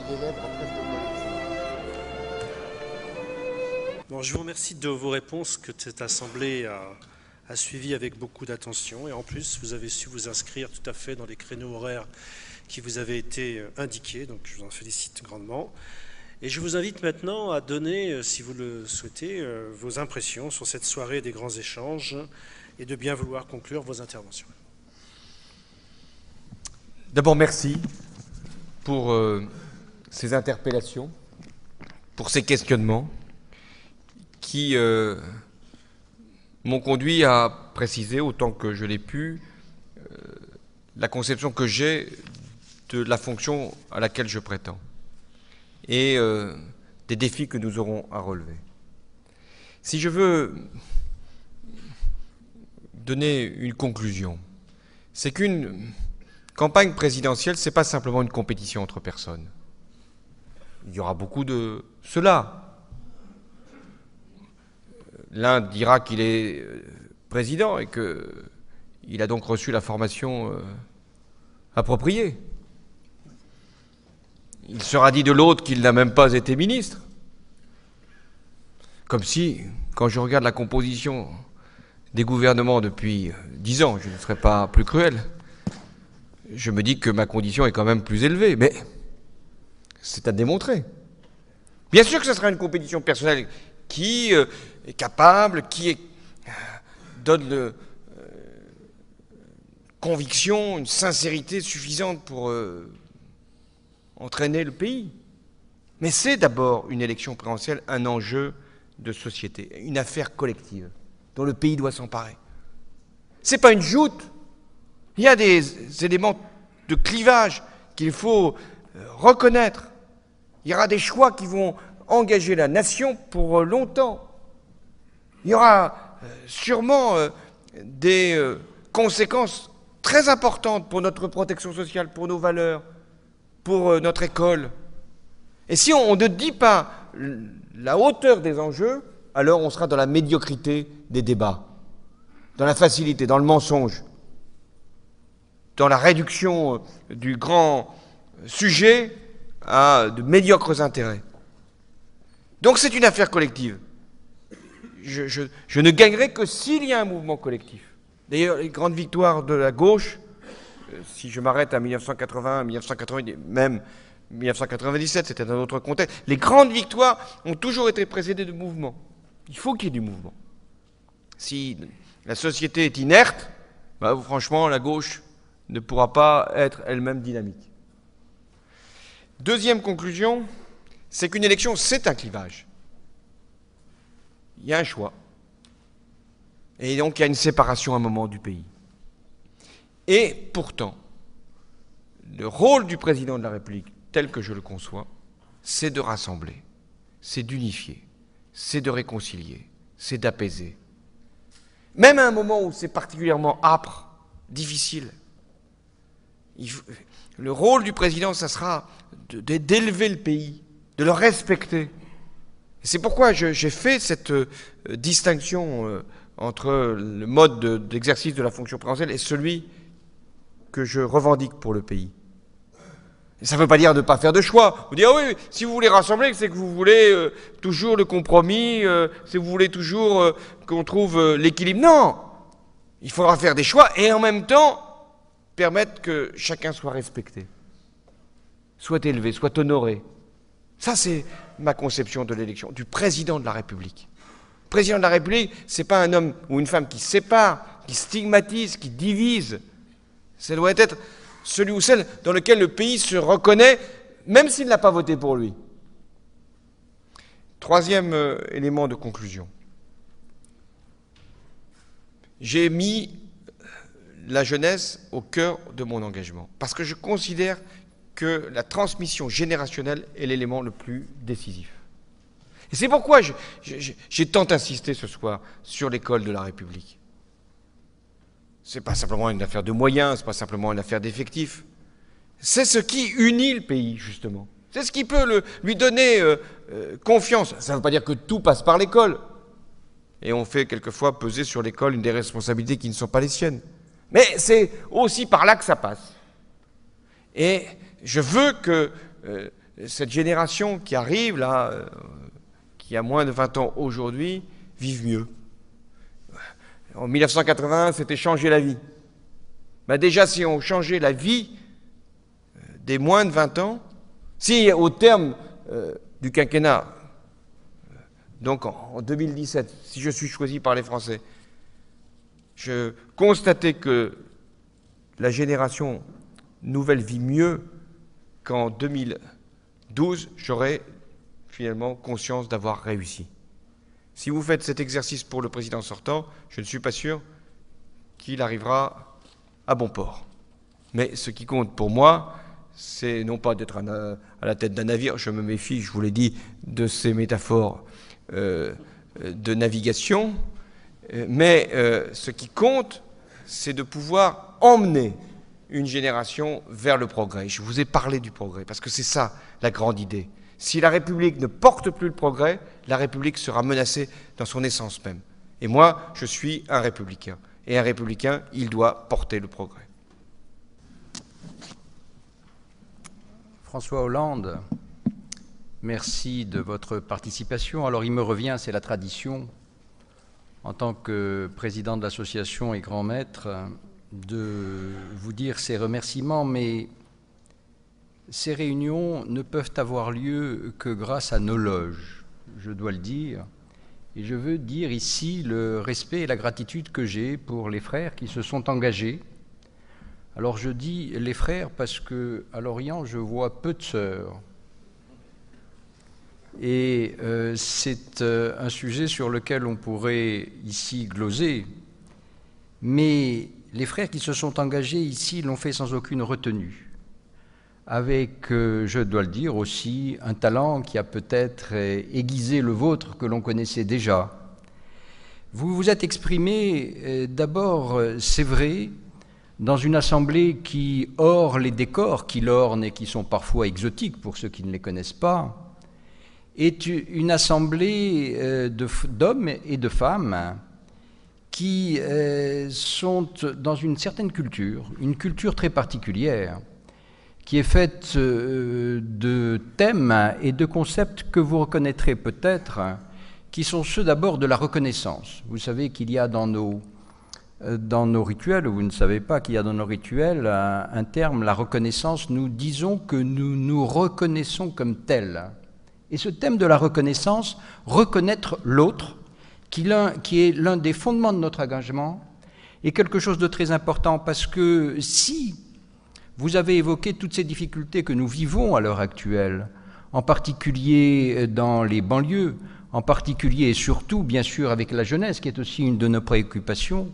d'élèves en classe de collège. Bon, je vous remercie de vos réponses que cette assemblée a suivies avec beaucoup d'attention. Et en plus, vous avez su vous inscrire tout à fait dans les créneaux horaires qui vous avaient été indiqués. Donc je vous en félicite grandement. Et je vous invite maintenant à donner, si vous le souhaitez, vos impressions sur cette soirée des grands échanges et de bien vouloir conclure vos interventions. D'abord, merci pour ces interpellations, pour ces questionnements qui m'ont conduit à préciser, autant que je l'ai pu, la conception que j'ai de la fonction à laquelle je prétends et des défis que nous aurons à relever. Si je veux donner une conclusion, c'est qu'une campagne présidentielle, ce n'est pas simplement une compétition entre personnes. Il y aura beaucoup de cela. L'un dira qu'il est président et qu'il a donc reçu la formation appropriée. Il sera dit de l'autre qu'il n'a même pas été ministre. Comme si, quand je regarde la composition des gouvernements depuis 10 ans, je ne serais pas plus cruel, je me dis que ma condition est quand même plus élevée, mais c'est à démontrer. Bien sûr que ce sera une compétition personnelle qui est capable, donne conviction, une sincérité suffisante pour entraîner le pays. Mais c'est d'abord une élection présidentielle, un enjeu de société, une affaire collective dont le pays doit s'emparer. Ce n'est pas une joute. Il y a des éléments de clivage qu'il faut reconnaître. Il y aura des choix qui vont engager la nation pour longtemps. Il y aura sûrement des conséquences très importantes pour notre protection sociale, pour nos valeurs, pour notre école. Et si on ne dit pas la hauteur des enjeux, alors on sera dans la médiocrité des débats, dans la facilité, dans le mensonge, dans la réduction du grand sujet à de médiocres intérêts. Donc c'est une affaire collective. Je ne gagnerai que s'il y a un mouvement collectif. D'ailleurs, les grandes victoires de la gauche, si je m'arrête à 1980, 1990, même 1997, c'était un autre contexte, les grandes victoires ont toujours été précédées de mouvements. Il faut qu'il y ait du mouvement. Si la société est inerte, franchement, la gauche ne pourra pas être elle-même dynamique. Deuxième conclusion, c'est qu'une élection, c'est un clivage. Il y a un choix. Et donc, il y a une séparation à un moment du pays. Et pourtant, le rôle du président de la République, tel que je le conçois, c'est de rassembler, c'est d'unifier, c'est de réconcilier, c'est d'apaiser. Même à un moment où c'est particulièrement âpre, difficile, le rôle du président, ça sera d'élever le pays, de le respecter. Et c'est pourquoi j'ai fait cette distinction entre le mode d'exercice de la fonction présidentielle et celui que je revendique pour le pays. Et ça ne veut pas dire de ne pas faire de choix. Vous dites, ah oui, si vous voulez rassembler, c'est que vous voulez toujours le compromis, si vous voulez toujours qu'on trouve l'équilibre. Non! Il faudra faire des choix et en même temps permettre que chacun soit respecté, soit élevé, soit honoré. Ça, c'est ma conception de l'élection, du président de la République. Le président de la République, ce n'est pas un homme ou une femme qui sépare, qui stigmatise, qui divise. Ça doit être celui ou celle dans lequel le pays se reconnaît, même s'il n'a pas voté pour lui. Troisième élément de conclusion. J'ai mis la jeunesse au cœur de mon engagement, parce que je considère que la transmission générationnelle est l'élément le plus décisif. Et c'est pourquoi j'ai tant insisté ce soir sur l'école de la République. Ce n'est pas simplement une affaire de moyens, ce n'est pas simplement une affaire d'effectifs. C'est ce qui unit le pays, justement. C'est ce qui peut lui donner confiance. Ça ne veut pas dire que tout passe par l'école. Et on fait quelquefois peser sur l'école une des responsabilités qui ne sont pas les siennes. Mais c'est aussi par là que ça passe. Et je veux que cette génération qui arrive là, qui a moins de 20 ans aujourd'hui, vive mieux. En 1980, c'était changer la vie. Ben déjà, si on changeait la vie des moins de 20 ans, si au terme du quinquennat, donc en 2017, si je suis choisi par les Français, je constatais que la génération nouvelle vit mieux qu'en 2012, j'aurais finalement conscience d'avoir réussi. Si vous faites cet exercice pour le président sortant, je ne suis pas sûr qu'il arrivera à bon port. Mais ce qui compte pour moi, c'est non pas d'être à la tête d'un navire, je me méfie, je vous l'ai dit, de ces métaphores de navigation, mais ce qui compte, c'est de pouvoir emmener une génération vers le progrès. Je vous ai parlé du progrès, parce que c'est ça la grande idée. Si la République ne porte plus le progrès, la République sera menacée dans son essence même. Et moi, je suis un républicain. Et un républicain, il doit porter le progrès. François Hollande, merci de votre participation. Alors il me revient, c'est la tradition, en tant que président de l'association et grand maître, de vous dire ces remerciements, mais ces réunions ne peuvent avoir lieu que grâce à nos loges, je dois le dire. Et je veux dire ici le respect et la gratitude que j'ai pour les frères qui se sont engagés. Alors je dis les frères parce qu'à Lorient, je vois peu de sœurs. Et c'est un sujet sur lequel on pourrait ici gloser. Mais les frères qui se sont engagés ici l'ont fait sans aucune retenue, avec, je dois le dire aussi, un talent qui a peut-être aiguisé le vôtre que l'on connaissait déjà. Vous vous êtes exprimé d'abord, c'est vrai, dans une assemblée qui, hors les décors qui l'ornent et qui sont parfois exotiques pour ceux qui ne les connaissent pas, est une assemblée d'hommes et de femmes qui sont dans une certaine culture, une culture très particulière, qui est faite de thèmes et de concepts que vous reconnaîtrez peut-être, qui sont ceux d'abord de la reconnaissance. Vous savez qu'il y a dans nos rituels, ou vous ne savez pas qu'il y a dans nos rituels un terme, la reconnaissance. Nous disons que nous nous reconnaissons comme tels. Et ce thème de la reconnaissance, reconnaître l'autre, qui est l'un des fondements de notre engagement, est quelque chose de très important, parce que si vous avez évoqué toutes ces difficultés que nous vivons à l'heure actuelle, en particulier dans les banlieues, en particulier et surtout, bien sûr, avec la jeunesse, qui est aussi une de nos préoccupations,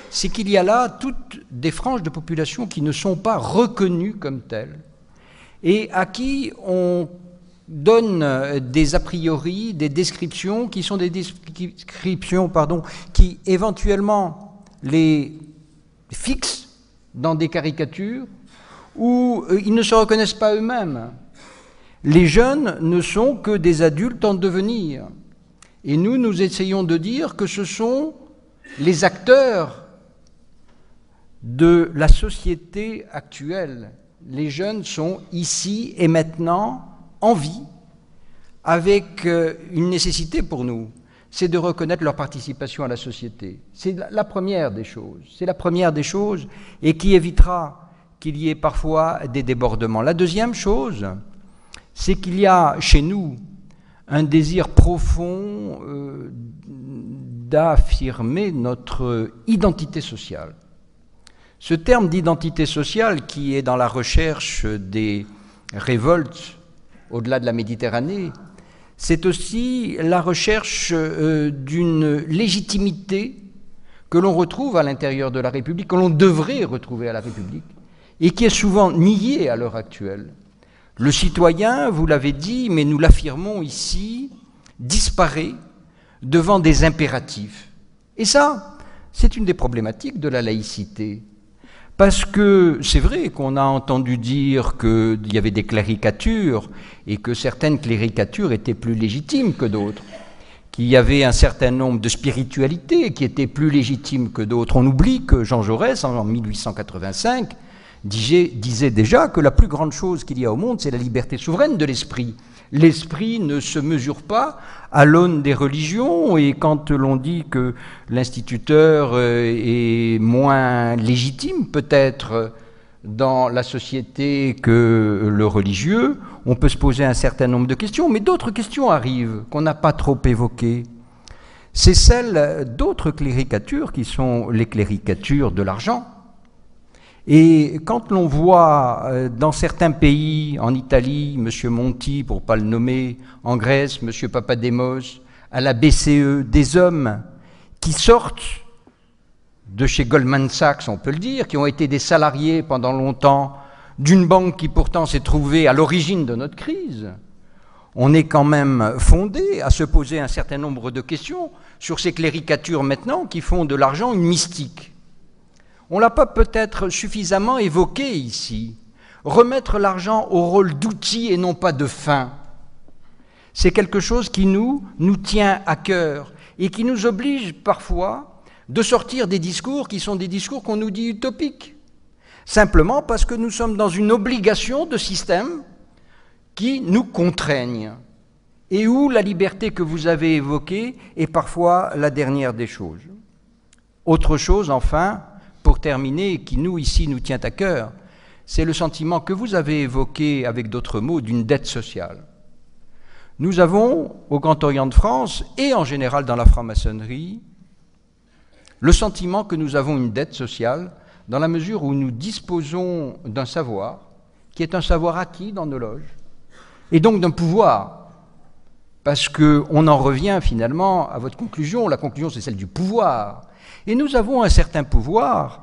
c'est qu'il y a là toutes des franges de population qui ne sont pas reconnues comme telles et à qui on donne des a priori, des descriptions qui sont des descriptions, qui éventuellement les fixent dans des caricatures où ils ne se reconnaissent pas eux-mêmes. Les jeunes ne sont que des adultes en devenir. Et nous essayons de dire que ce sont les acteurs de la société actuelle. Les jeunes sont ici et maintenant en vie, avec une nécessité pour nous, c'est de reconnaître leur participation à la société. C'est la première des choses. C'est la première des choses et qui évitera qu'il y ait parfois des débordements. La deuxième chose, c'est qu'il y a chez nous un désir profond d'affirmer notre identité sociale. Ce terme d'identité sociale qui est dans la recherche des révoltes au-delà de la Méditerranée, c'est aussi la recherche d'une légitimité que l'on retrouve à l'intérieur de la République, que l'on devrait retrouver à la République, et qui est souvent niée à l'heure actuelle. Le citoyen, vous l'avez dit, mais nous l'affirmons ici, disparaît devant des impératifs. Et ça, c'est une des problématiques de la laïcité. Parce que c'est vrai qu'on a entendu dire qu'il y avait des cléricatures et que certaines cléricatures étaient plus légitimes que d'autres, qu'il y avait un certain nombre de spiritualités qui étaient plus légitimes que d'autres. On oublie que Jean Jaurès, en 1885, disait déjà que la plus grande chose qu'il y a au monde, c'est la liberté souveraine de l'esprit. L'esprit ne se mesure pas à l'aune des religions, et quand l'on dit que l'instituteur est moins légitime peut-être dans la société que le religieux, on peut se poser un certain nombre de questions, mais d'autres questions arrivent qu'on n'a pas trop évoquées. C'est celle d'autres cléricatures qui sont les cléricatures de l'argent. Et quand l'on voit dans certains pays, en Italie, M. Monti, pour ne pas le nommer, en Grèce, M. Papademos, à la BCE, des hommes qui sortent de chez Goldman Sachs, on peut le dire, qui ont été des salariés pendant longtemps d'une banque qui pourtant s'est trouvée à l'origine de notre crise, on est quand même fondé à se poser un certain nombre de questions sur ces cléricatures maintenant qui font de l'argent une mystique. On ne l'a pas peut-être suffisamment évoqué ici. Remettre l'argent au rôle d'outil et non pas de fin, c'est quelque chose qui nous tient à cœur et qui nous oblige parfois de sortir des discours qui sont des discours qu'on nous dit utopiques, simplement parce que nous sommes dans une obligation de système qui nous contraignent et où la liberté que vous avez évoquée est parfois la dernière des choses. Autre chose, enfin, pour terminer, qui nous, ici, nous tient à cœur, c'est le sentiment que vous avez évoqué avec d'autres mots d'une dette sociale. Nous avons, au Grand Orient de France, et en général dans la franc-maçonnerie, le sentiment que nous avons une dette sociale dans la mesure où nous disposons d'un savoir, qui est un savoir acquis dans nos loges, et donc d'un pouvoir, parce qu'on en revient finalement à votre conclusion, la conclusion c'est celle du pouvoir. Et nous avons un certain pouvoir,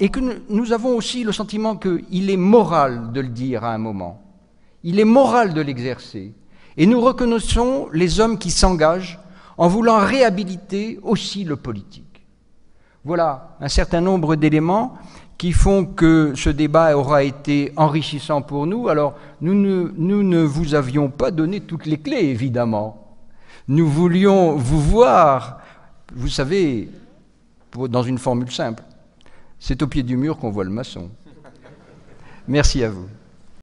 et que nous avons aussi le sentiment qu'il est moral de le dire à un moment. Il est moral de l'exercer. Et nous reconnaissons les hommes qui s'engagent en voulant réhabiliter aussi le politique. Voilà un certain nombre d'éléments qui font que ce débat aura été enrichissant pour nous. Alors, nous ne vous avions pas donné toutes les clés, évidemment. Nous voulions vous voir, vous savez, dans une formule simple, c'est au pied du mur qu'on voit le maçon. Merci à vous.